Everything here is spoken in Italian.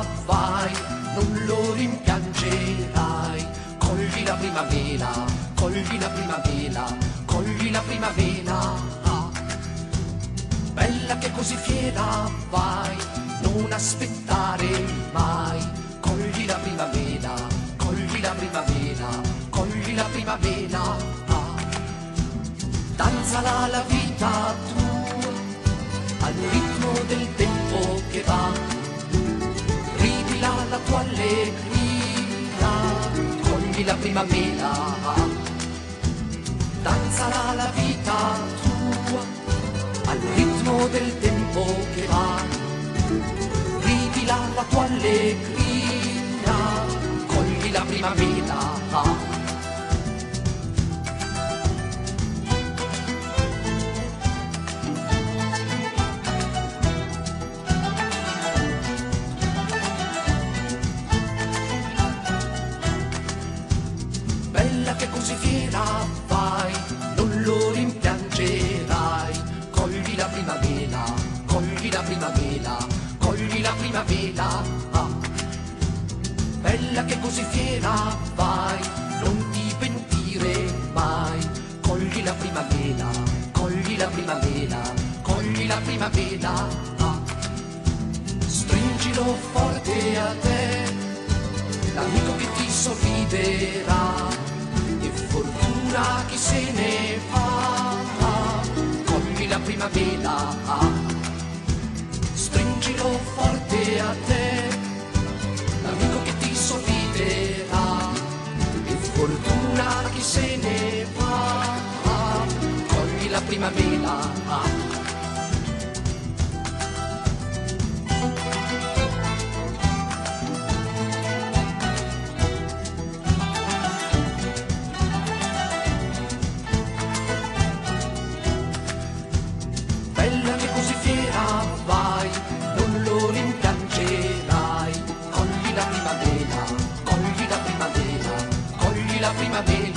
fiera, vai, non lo rimpiangerai. Cogli la primavera, cogli la primavera, cogli la primavera. Bella che così fiera, vai, non aspettare mai. Cogli la primavera, cogli la primavera, cogli la primavera. Danzala la vita tua, al ritmo del tempo che va. Ridila la tua allegria, cogli la primavera. Danzala la vita tua, al ritmo del tempo che va. Ridila la tua allegria, cogli la primavera. Bella che così fiera, vai, non lo rimpiangerai. Cogli la primavera, cogli la primavera, cogli la primavera. Bella che così fiera, vai, non ti pentire mai. Cogli la primavera, cogli la primavera, cogli la primavera. Stringilo forte a te, l'amico che ti sorriderà. E fortuna chi se ne va, cogli la primavera. Stringilo forte a te, l'amico che ti sorriderà. E fortuna chi se ne va, cogli la primavera. Bella che così fiera, vai, non lo rimpiangerai. Cogli la primavera, cogli la primavera, cogli la primavera.